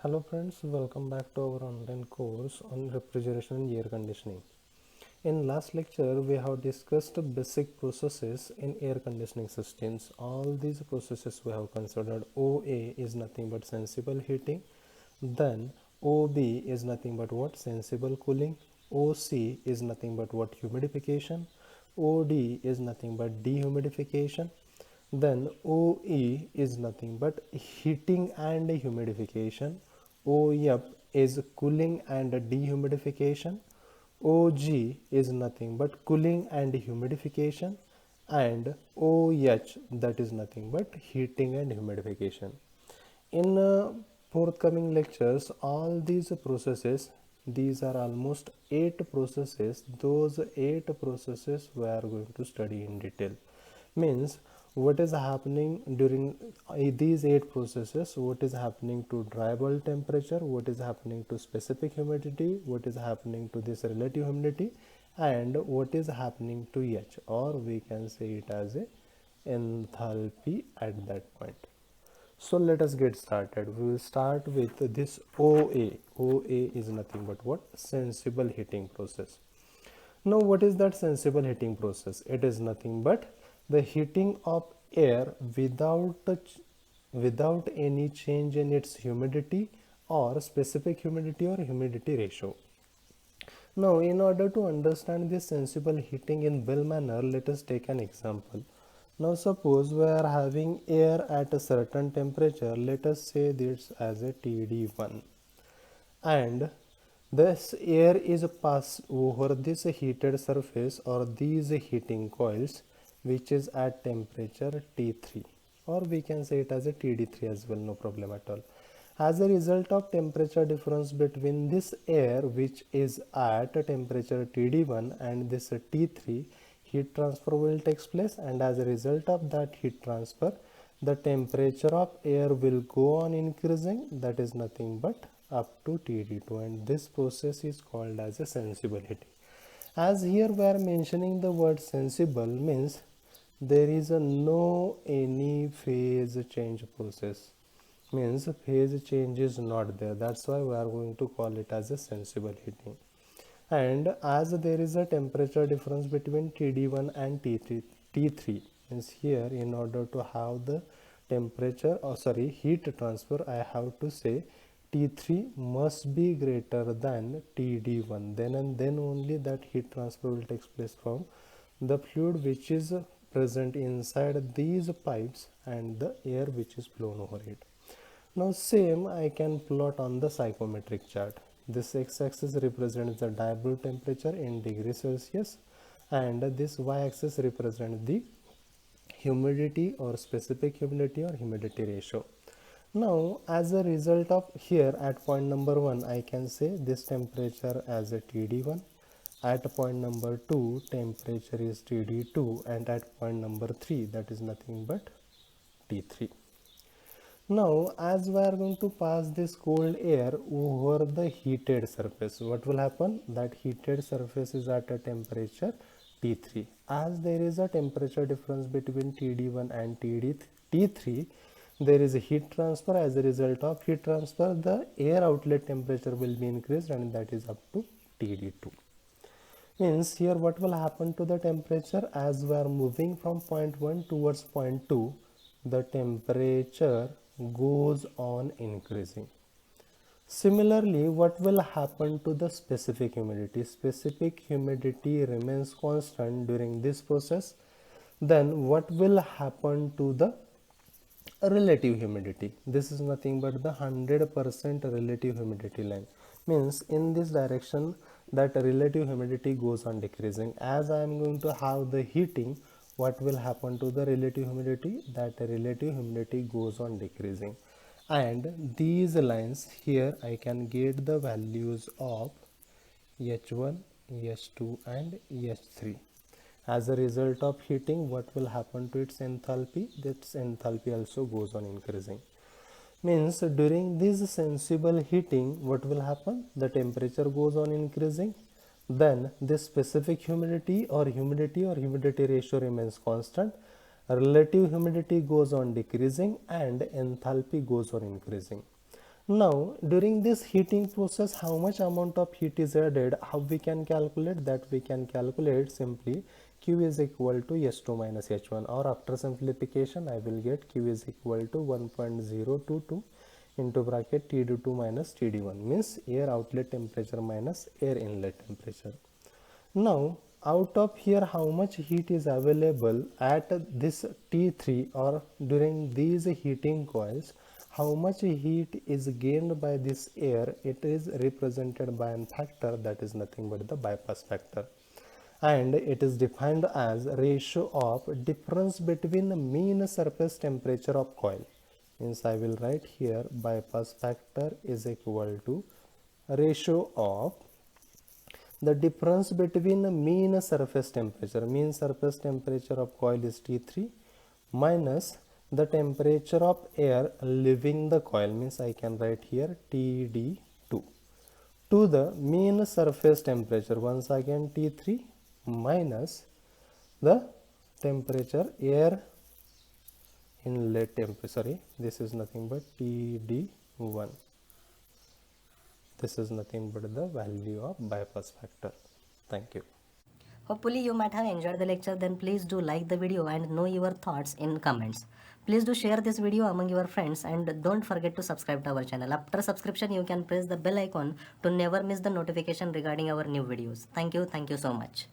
Hello friends, welcome back to our online course on refrigeration and air conditioning. In last lecture, we have discussed basic processes in air conditioning systems. All these processes we have considered. OA is nothing but sensible heating. Then OB is nothing but what? Sensible cooling. OC is nothing but what? Humidification. OD is nothing but dehumidification. Then OE is nothing but heating and humidification. OF is cooling and dehumidification. OG is nothing but cooling and humidification, and OH, that is nothing but heating and humidification. In forthcoming lectures, all these processes, these are almost 8 processes. Those 8 processes we are going to study in detail. Means what is happening during these 8 processes, what is happening to dry bulb temperature, what is happening to specific humidity, what is happening to this relative humidity, and what is happening to H, or we can say it as a enthalpy at that point. So let us get started. We will start with this OA. OA is nothing but what? Sensible heating process. Now what is that sensible heating process? It is nothing but the heating of air without any change in its humidity or specific humidity or humidity ratio. Now in order to understand this sensible heating in well manner, let us take an example. Now suppose we are having air at a certain temperature, let us say this as a TD1, and this air is passed over this heated surface or these heating coils, which is at temperature T3, or we can say it as a TD3 as well, no problem at all. As a result of temperature difference between this air, which is at a temperature TD1, and this T3, heat transfer will take place, and as a result of that heat transfer, the temperature of air will go on increasing, that is nothing but up to TD2, and this process is called as a sensible heating. As here we are mentioning the word sensible, means there is a no any phase change process, means phase change is not there, that's why we are going to call it as a sensible heating. And as there is a temperature difference between TD1 and T3 means here in order to have the temperature heat transfer, I have to say T3 must be greater than TD1, then and then only that heat transfer will take place from the fluid which is present inside these pipes and the air which is blown over it. Now same I can plot on the psychometric chart. This x-axis represents the diapole temperature in degrees Celsius, and this y-axis represents the humidity or specific humidity or humidity ratio. Now as a result of here at point number 1, I can say this temperature as a TD1, at point number 2 temperature is TD2, and at point number 3 that is nothing but T3. Now as we are going to pass this cold air over the heated surface, what will happen? That heated surface is at a temperature T3. As there is a temperature difference between TD1 and T3, there is a heat transfer. As a result of heat transfer, the air outlet temperature will be increased, and that is up to TD2. Means here what will happen to the temperature? As we are moving from point 1 towards point 2, the temperature goes on increasing. Similarly, what will happen to the specific humidity? Specific humidity remains constant during this process. Then what will happen to the relative humidity? This is nothing but the 100% relative humidity line. Means in this direction that relative humidity goes on decreasing. As I am going to have the heating, what will happen to the relative humidity? That relative humidity goes on decreasing, and these lines here I can get the values of H1, H2 and H3. As a result of heating, what will happen to its enthalpy? Its enthalpy also goes on increasing. Means during this sensible heating, what will happen? The temperature goes on increasing, then this specific humidity or humidity ratio remains constant, relative humidity goes on decreasing, and enthalpy goes on increasing. Now during this heating process, how much amount of heat is added? How we can calculate that? We can calculate simply Q is equal to S2 minus H1, or after simplification I will get Q is equal to 1.022 into bracket TD2 minus TD1, means air outlet temperature minus air inlet temperature. Now out of here, how much heat is available at this T3 or during these heating coils, how much heat is gained by this air? It is represented by a factor that is nothing but the bypass factor, and it is defined as ratio of difference between the mean surface temperature of coil. Means I will write here bypass factor is equal to ratio of the difference between the mean surface temperature of coil is T3 minus the temperature of air leaving the coil, means I can write here TD2, to the mean surface temperature, once again T3 minus the temperature air inlet temperature, sorry, this is nothing but TD1. This is nothing but the value of bypass factor. Thank you. Hopefully you might have enjoyed the lecture. Then please do like the video and know your thoughts in comments. Please do share this video among your friends and don't forget to subscribe to our channel. After subscription you can press the bell icon to never miss the notification regarding our new videos. Thank you so much.